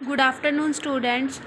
Good afternoon students.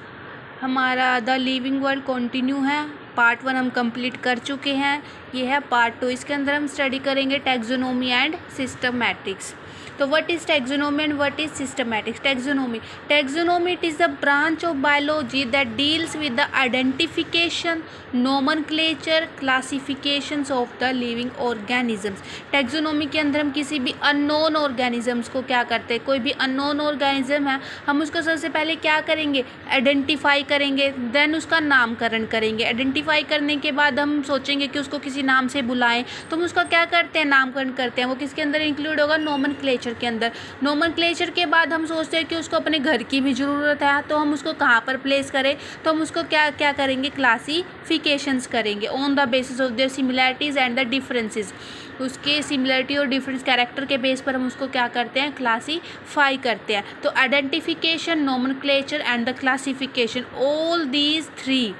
हमारा the living world continue है। Part 1 हम कंप्लीट कर चुके हैं। ये है पार्ट 2। इसके अंदर हम स्टडी करेंगे टैक्सोनॉमी एंड सिस्टमैटिक्स। तो what is taxonomy and what is systematics? Taxonomy it is the branch of biology that deals with the identification, nomenclature, classifications of the living organisms. Taxonomy के अंदर हम किसी भी अननोन ऑर्गेनिजम्स को क्या करते हैं, कोई भी अननोन ऑर्गेनिज्म है, हम उसको सबसे पहले क्या करेंगे, आइडेंटिफाई करेंगे, देन उसका नामकरण करेंगे। आइडेंटिफाई करने के बाद हम सोचेंगे कि उसको किसी नाम से बुलाएं, तो हम उसका क्या करते हैं, नामकरण करते हैं। वो किसके अंदर इंक्लूड होगा, नोमेनक्लेचर के अंदर। नोमेनक्लेचर के बाद हम सोचते हैं कि उसको अपने घर की भी ज़रूरत है, तो हम उसको कहाँ पर प्लेस करें, तो हम उसको क्या क्या करेंगे, क्लासिफिकेशंस करेंगे on the basis of there similarities and the differences. उसके सिमिलरिटी और डिफरेंस कैरेक्टर के बेस पर हम उसको क्या करते हैं, क्लासीफाई करते हैं। तो identification, nomenclature and the classification, all these three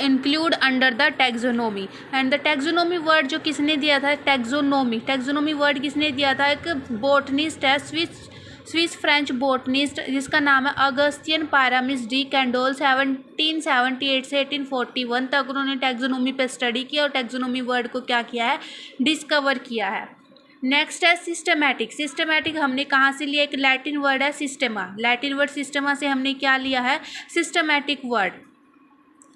include under the taxonomy. And the taxonomy word जो किसने दिया था, टैक्सोनॉमी वर्ड किसने दिया था, एक बोटनिस्ट है, स्विस फ्रेंच बोटनिस्ट, जिसका नाम है अगस्तियन पायरामिस डी कैंडोल। 1778 से 1841 तक उन्होंने टैक्सोनॉमी पे स्टडी किया और टैक्सोनॉमी वर्ड को क्या किया है, डिस्कवर किया है। नेक्स्ट है सिस्टमैटिक हमने कहाँ से लिया, एक लैटिन वर्ड है सिस्टेमा। लैटिन वर्ड सिस्टेमा से हमने क्या लिया है, सिस्टमैटिक वर्ड।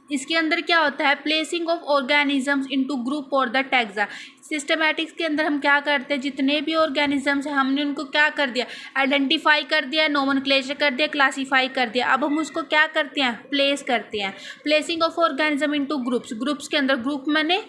इसके अंदर क्या होता है, placing of organisms into group और द टैक्सा। सिस्टमैटिक्स के अंदर हम क्या करते हैं, जितने भी ऑर्गेनिजम्स हैं हमने उनको क्या कर दिया, आइडेंटिफाई कर दिया, नोमेनक्लेचर कर दिया, क्लासीफाई कर दिया। अब हम उसको क्या करते हैं, प्लेस करते हैं। Placing of organism into groups के अंदर, ग्रुप मैंने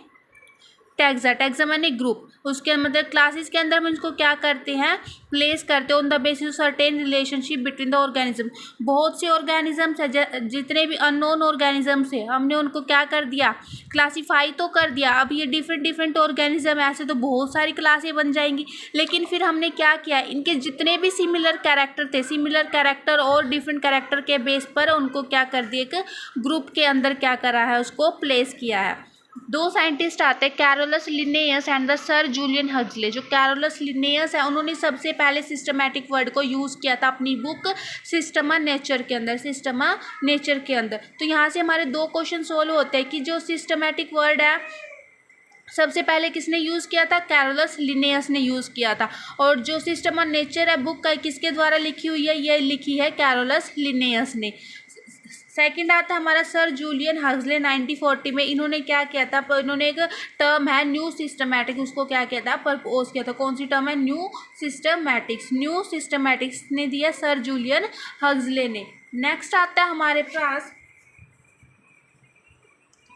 टैक्सा मैंने ग्रुप, उसके मतलब क्लासेस के अंदर हम इसको क्या करते हैं, प्लेस करते हैं on the basis of certain relationship between the organism. बहुत से ऑर्गेनिजम्स है, जितने भी अननोन ऑर्गेनिजम्स है, हमने उनको क्या कर दिया, क्लासीफाई तो कर दिया। अब ये डिफरेंट ऑर्गेनिज्म है, ऐसे तो बहुत सारी क्लासें बन जाएंगी, लेकिन फिर हमने क्या किया, इनके जितने भी सिमिलर कैरेक्टर थे, सिमिलर कैरेक्टर और डिफरेंट कैरेक्टर के बेस पर उनको क्या कर दिया, एक ग्रुप के अंदर क्या करा है, उसको प्लेस किया है। दो साइंटिस्ट आते हैं, Carolus Linnaeus and the sir Julian Huxley. जो कैरोलस लिनेयस है, उन्होंने सबसे पहले सिस्टमैटिक वर्ड को यूज़ किया था अपनी बुक सिस्टमा नेचर के अंदर। तो यहाँ से हमारे दो क्वेश्चन सोल्व होते हैं कि जो सिस्टमैटिक वर्ड है सबसे पहले किसने यूज़ किया था, कैरोलस लिनेयस ने यूज़ किया था। और जो सिस्टमा नेचर है बुक का किसके द्वारा लिखी हुई है, ये लिखी है कैरोलस लिनेयस ने। सेकंड आता है हमारा सर जूलियन हक्सले 1940 में। इन्होंने क्या किया था, इन्होंने एक टर्म है न्यू सिस्टमैटिक, उसको क्या किया था, प्रपोज किया था। कौन सी टर्म है, न्यू सिस्टमैटिक्स ने दिया सर जूलियन हक्सले ने। नेक्स्ट आता है हमारे पास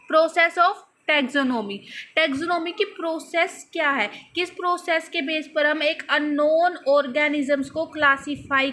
प्रोसेस ऑफ टैक्सोनॉमी की प्रोसेस क्या है, किस प्रोसेस के बेस पर हम एक अननोन ऑर्गेनिजम्स को क्लासीफाई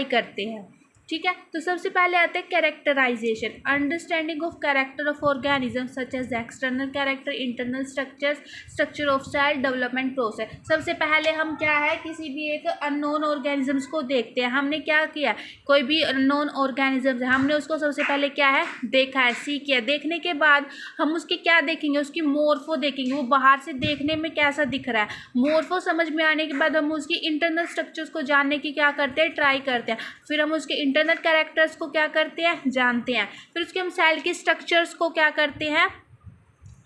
करते हैं, ठीक है। तो सबसे पहले आते हैं characterisation, understanding of character of organism such as external character, internal structure of cell development process. सबसे पहले हम क्या है, किसी भी एक अननोन ऑर्गेनिजम्स को देखते हैं। हमने क्या किया, कोई भी अननोन ऑर्गेनिजम्स है, हमने उसको सबसे पहले क्या है, देखा है, सीखा। देखने के बाद हम उसके क्या देखेंगे, उसकी मोर्फो देखेंगे, वो बाहर से देखने में कैसा दिख रहा है। मोर्फो समझ में आने के बाद हम उसकी इंटरनल स्ट्रक्चर्स को जानने की क्या करते हैं, ट्राई करते हैं। फिर हम उसके इंटरनल कैरेक्टर्स को क्या करते हैं, जानते हैं। फिर उसके हम सेल के स्ट्रक्चर्स को क्या करते हैं,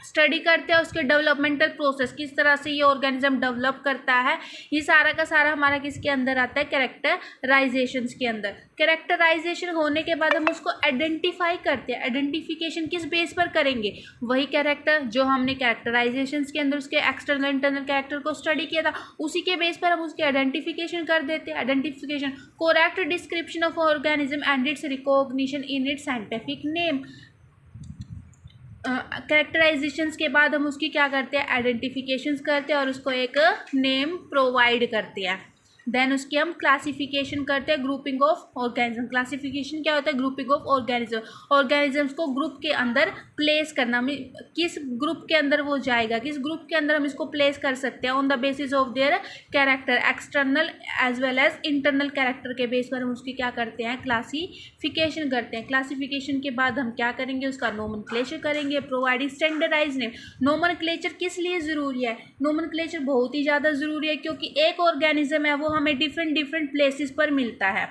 स्टडी करते हैं। उसके डेवलपमेंटल प्रोसेस, किस तरह से ये ऑर्गेनिज्म डेवलप करता है, ये सारा का सारा हमारा किसके अंदर आता है, कैरेक्टराइजेशंस के अंदर। कैरेक्टराइजेशन होने के बाद हम उसको आइडेंटिफाई करते हैं। आइडेंटिफिकेशन किस बेस पर करेंगे, वही कैरेक्टर जो हमने कैरेक्टराइजेशंस के अंदर उसके एक्सटर्नल इंटरनल कैरेक्टर को स्टडी किया था, उसी के बेस पर हम उसकी आइडेंटिफिकेशन कर देते हैं। Identification, correct description of organism and it's recognition in its scientific name. Characterisations के बाद हम उसकी क्या करते हैं, आइडेंटिफिकेशंस करते हैं और उसको एक नेम प्रोवाइड करते हैं। देन उसकी हम क्लासिफिकेशन करते हैं, ग्रुपिंग ऑफ ऑर्गेनिज्म। क्लासिफिकेशन क्या होता है, ग्रुपिंग ऑफ ऑर्गेनिजम्स को ग्रुप के अंदर प्लेस करना। किस ग्रुप के अंदर वो जाएगा, किस ग्रुप के अंदर हम इसको प्लेस कर सकते हैं, on the basis of their character, external as well as internal character के बेस पर हम उसकी क्या करते हैं, क्लासिफिकेशन करते हैं। क्लासिफिकेशन के बाद हम क्या करेंगे, उसका नोमेनक्लेचर करेंगे, प्रोवाइडिंग स्टैंडर्डाइज्ड नेम। नोमेनक्लेचर किस लिए ज़रूरी है, नोमेनक्लेचर बहुत ही ज़्यादा ज़रूरी है, क्योंकि एक ऑर्गेनिज्म है वो हमें डिफरेंट डिफरेंट प्लेसेस पर मिलता है,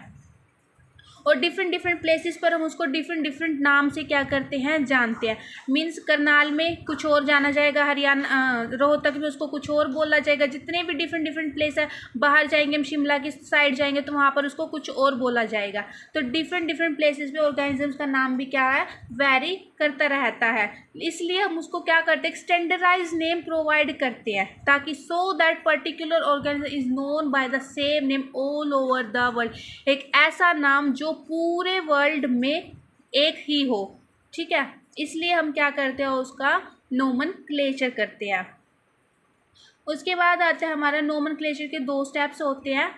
और डिफरेंट डिफरेंट प्लेसेस पर हम उसको डिफरेंट डिफरेंट नाम से क्या करते हैं, जानते हैं। मीन्स करनाल में कुछ और जाना जाएगा, हरियाणा रोहतक में उसको कुछ और बोला जाएगा। जितने भी डिफरेंट डिफरेंट प्लेस है, बाहर जाएंगे हम शिमला की साइड जाएंगे तो वहाँ पर उसको कुछ और बोला जाएगा। तो डिफरेंट डिफरेंट प्लेसेस पे ऑर्गेनिजम्स का नाम भी क्या है, वेरी करता रहता है। इसलिए हम उसको क्या करते हैं, स्टैंडर्डाइज नेम प्रोवाइड करते हैं, ताकि so that particular organism is known by the same name all over the world. एक ऐसा नाम जो पूरे वर्ल्ड में एक ही हो, ठीक है। इसलिए हम क्या करते हैं, उसका नोमेनक्लेचर करते हैं। उसके बाद आता है हमारा नोमेनक्लेचर के 2 स्टेप्स होते हैं।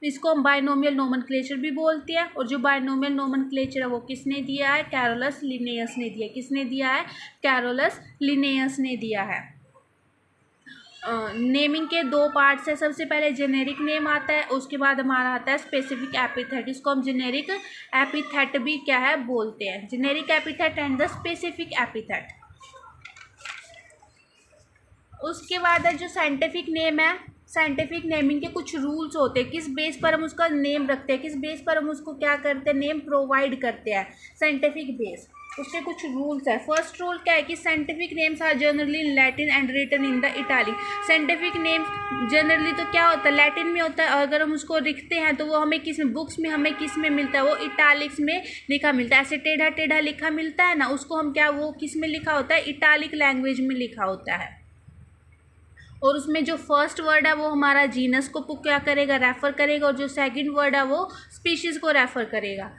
इसको हम बायनोमियल नोमेनक्लेचर भी बोलते हैं। और जो बायनोमियल नोमेनक्लेचर है वो किसने दिया है, कैरोलस लिनेयस ने दिया। किसने दिया है, कैरोलस लिनेयस ने दिया है। नेमिंग के 2 पार्ट्स है। सबसे पहले जेनेरिक नेम आता है, उसके बाद हमारा आता है स्पेसिफिक एपिथेट। इसको हम जेनेरिक एपिथेट भी क्या है बोलते हैं, generic epithet and the specific epithet. उसके बाद है जो साइंटिफिक नेम है। साइंटिफिक नेमिंग के कुछ रूल्स होते हैं, किस बेस पर हम उसका नेम रखते हैं, किस बेस पर हम उसको क्या करते हैं, नेम प्रोवाइड करते हैं, साइंटिफिक बेस। उसके कुछ रूल्स है। फर्स्ट रूल क्या है कि scientific names are generally in Latin and written in the italic. Scientific names generally तो क्या होता है, लैटिन में होता है, और अगर हम उसको लिखते हैं तो वो हमें किस में, बुक्स में हमें किस में मिलता है, वो इटालिक्स में लिखा मिलता है। ऐसे टेढ़ा टेढ़ा लिखा मिलता है ना, उसको हम क्या, वो किस में लिखा होता है, इटालिक लैंग्वेज में लिखा होता है। और उसमें जो फर्स्ट वर्ड है वो हमारा जीनस को क्या करेगा, रेफ़र करेगा, और जो सेकंड वर्ड है वो स्पीशीज़ को रेफ़र करेगा।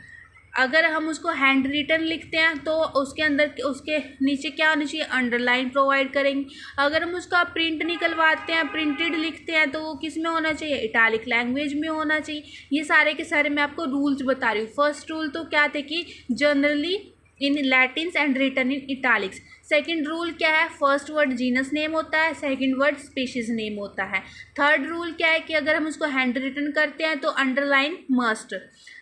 अगर हम उसको हैंड रिटन लिखते हैं तो उसके अंदर, उसके नीचे क्या होना चाहिए, अंडरलाइन प्रोवाइड करेंगे। अगर हम उसका प्रिंट निकलवाते हैं, प्रिंटेड लिखते हैं, तो वो किस में होना चाहिए, इटालिक लैंग्वेज में होना चाहिए। ये सारे के सारे मैं आपको रूल्स बता रही हूँ। फर्स्ट रूल तो क्या थे कि generally in Latins and written in italics. Second rule क्या है, फर्स्ट वर्ड जीनस नेम होता है, सेकंड वर्ड स्पीशीज नेम होता है। थर्ड रूल क्या है कि अगर हम उसको हैंड रिटन करते हैं तो अंडरलाइन मस्ट।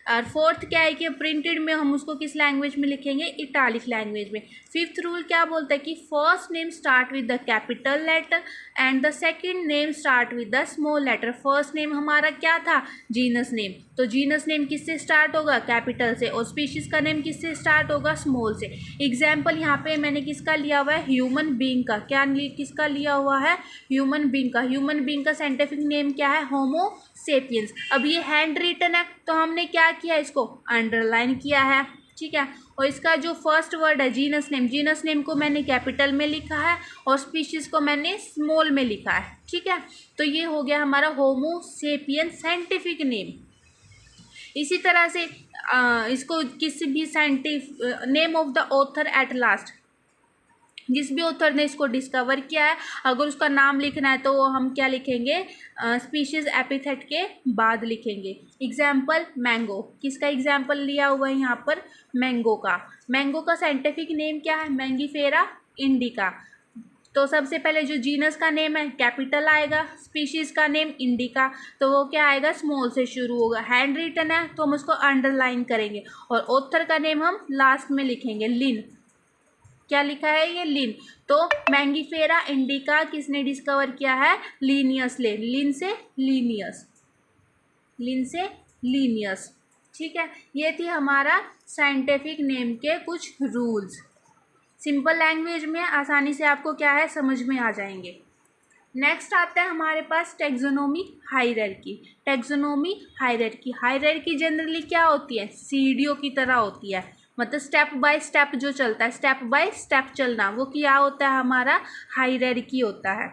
और फोर्थ क्या है कि प्रिंटेड में हम उसको किस लैंग्वेज में लिखेंगे, इटालिक लैंग्वेज में। फिफ्थ रूल क्या बोलता है कि first name start with the capital letter and the second name start with the small letter. First name हमारा क्या था, जीनस नेम, तो जीनस नेम किससे स्टार्ट होगा, कैपिटल से, और स्पीशीज का नेम किससे स्टार्ट होगा, स्मॉल से। एग्जाम्पल यहाँ पे मैंने किसका लिया हुआ है, ह्यूमन बींग का। क्या किसका लिया हुआ है, ह्यूमन बींग का। ह्यूमन बींग का साइंटिफिक नेम क्या है, होमो सेपियंस। अब ये हैंड रिटन है तो हमने क्या किया, इसको अंडरलाइन किया है, ठीक है। और इसका जो फर्स्ट वर्ड है जीनस नेम, जीनस नेम को मैंने कैपिटल में लिखा है और स्पीशीज को मैंने स्मॉल में लिखा है, ठीक है। तो ये हो गया हमारा होमो सेपियंस साइंटिफिक नेम। इसी तरह से इसको किसी भी scientific name of the author at last, जिस भी ऑथर ने इसको डिस्कवर किया है, अगर उसका नाम लिखना है तो हम क्या लिखेंगे, स्पीशीज एपिथेट के बाद लिखेंगे। एग्जाम्पल मैंगो, किसका एग्जाम्पल लिया हुआ है यहाँ पर, मैंगो का। मैंगो का साइंटिफिक नेम क्या है, मैंगीफेरा इंडिका। तो सबसे पहले जो जीनस का नेम है कैपिटल आएगा, स्पीशीज का नेम इंडिका, तो वो क्या आएगा, स्मॉल से शुरू होगा। हैंड रिटन है तो हम उसको अंडरलाइन करेंगे, और ऑथर का नेम हम लास्ट में लिखेंगे, लिन। क्या लिखा है ये, लिन। तो मैंगीफेरा इंडिका किसने डिस्कवर किया है, लीनियस ले, लिन से लीनियस, लिन से लीनियस, ठीक है। ये थी हमारा साइंटिफिक नेम के कुछ रूल्स। सिंपल लैंग्वेज में आसानी से आपको क्या है, समझ में आ जाएंगे। नेक्स्ट आता है हमारे पास taxonomy hierarchy. Taxonomy hierarchy, hierarchy generally क्या होती है, सीढ़ियों की तरह होती है, मतलब स्टेप बाय स्टेप जो चलता है, स्टेप बाय स्टेप चलना, वो क्या होता है, हमारा हायरार्की होता है।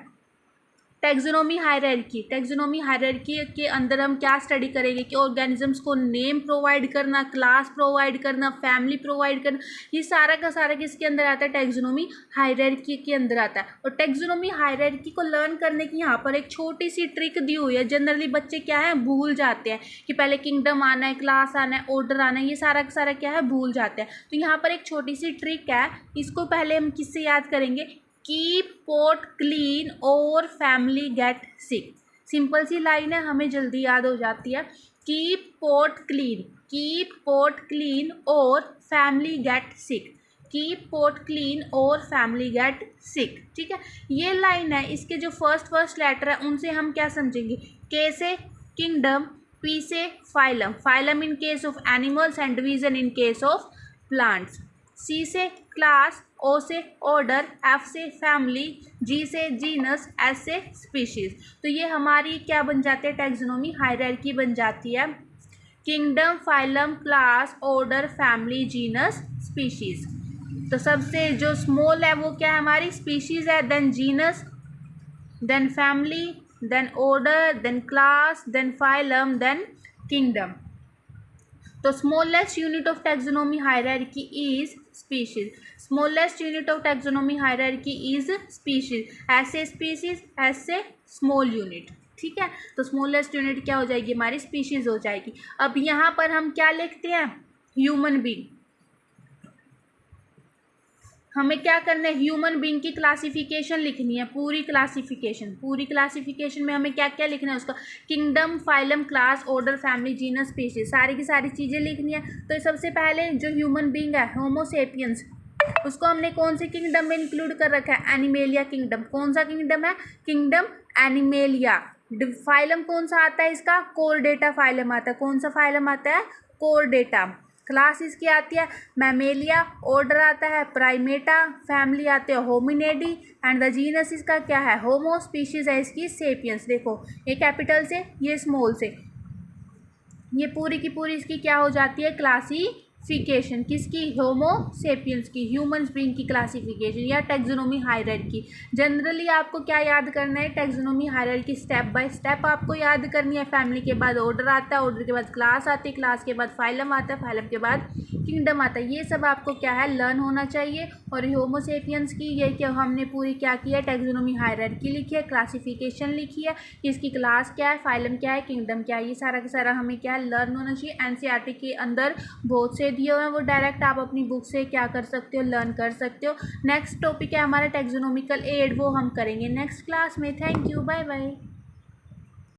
टैक्सोनॉमी हायरार्की, टैक्सोनॉमी हायरार्की के अंदर हम क्या स्टडी करेंगे कि ऑर्गेनिजम्स को नेम प्रोवाइड करना, क्लास प्रोवाइड करना, फैमिली प्रोवाइड करना, ये सारा का सारा किसके अंदर आता है, टैक्सोनॉमी हायरार्की के अंदर आता है। और टैक्सोनॉमी हायरार्की को लर्न करने की यहाँ पर एक छोटी सी ट्रिक दी हुई है। जनरली बच्चे क्या है, भूल जाते हैं कि पहले किंगडम आना है, क्लास आना है, ऑर्डर आना है, ये सारा का सारा क्या है, भूल जाते हैं। तो यहाँ पर एक छोटी सी ट्रिक है, इसको पहले हम किससे याद करेंगे, कीप पॉट क्लीन और फैमिली गेट सिक। सिंपल सी लाइन है, हमें जल्दी याद हो जाती है। Keep pot clean, keep pot clean और family get sick. Keep pot clean और फैमिली गेट सिक। ठीक है, ये लाइन है, इसके जो फर्स्ट लेटर है उनसे हम क्या समझेंगे? के से किंगडम, पी से phylum, phylum in case of animals and division in case of plants, C से क्लास, ओ से ऑर्डर, एफ से फैमिली, जी से जीनस, एस से स्पीशीज। तो ये हमारी क्या बन जाती है? टैक्सोनॉमी हायरार्की बन जाती है। Kingdom, phylum, class, order, family, genus, species. तो सबसे जो स्मॉल है वो क्या है हमारी? स्पीशीज है, then genus, then family, then order, then class, then phylum, then kingdom. तो smallest unit of taxonomy hierarchy is species. Smallest unit of taxonomy hierarchy is species. ऐसे स्पीशीज, ऐसे स्मॉल यूनिट। ठीक है, तो स्मॉलेस्ट यूनिट क्या हो जाएगी? हमारी स्पीशीज हो जाएगी। अब यहाँ पर हम क्या लिखते हैं? Human being. हमें क्या करना है? ह्यूमन बीइंग की क्लासिफिकेशन लिखनी है, पूरी क्लासिफिकेशन। पूरी क्लासिफिकेशन में हमें क्या क्या लिखना है? उसका kingdom, phylum, class, order, family, genus, species, सारी की सारी चीज़ें लिखनी है। तो सबसे पहले जो ह्यूमन बीइंग है, होमो सेपियंस, उसको हमने कौन से किंगडम में इंक्लूड कर रखा है? Animalia kingdom. कौन सा किंगडम है? Kingdom animalia. फाइलम कौन सा आता है इसका? कोरडेटा फाइलम आता है। कौन सा फाइलम आता है? कोरडेटा। क्लास इसकी आती है मैमेलिया, ऑर्डर आता है प्राइमेटा, फैमिली आते हैं होमिनेडी, एंड द जीनस इसका क्या है? होमो, स्पीशीज है इसकी सेपियंस। देखो, ये कैपिटल से, ये स्मॉल से, ये पूरी की पूरी इसकी क्या हो जाती है? क्लासिफिकेशन। किसकी? होमो सेपियंस की, ह्यूमन बीइंग की क्लासिफिकेशन या टैक्सोनॉमी हायरार्की। जनरली आपको क्या याद करना है? Taxonomy hierarchy step by step आपको याद करनी है। फैमिली के बाद ऑर्डर आता है, ऑर्डर के बाद क्लास आती है, क्लास के बाद फाइलम आता है, फाइलम के बाद किंगडम आता है। ये सब आपको क्या है? लर्न होना चाहिए। और होमो सेपियंस की ये क्या हमने पूरी क्या की है? टैक्सोनॉमी हायरार्की लिखी है, क्लासिफिकेशन लिखी है, इसकी क्लास क्या है, फाइलम क्या है, किंगडम क्या है, ये सारा का सारा हमें क्या है? लर्न होना चाहिए। एनसीईआरटी के अंदर बहुत से दिए हुए हैं, वो डायरेक्ट आप अपनी बुक से क्या कर सकते हो? लर्न कर सकते हो। नेक्स्ट टॉपिक है हमारा टैक्सोनॉमिकल एड, वो हम करेंगे नेक्स्ट क्लास में। Thank you, bye bye.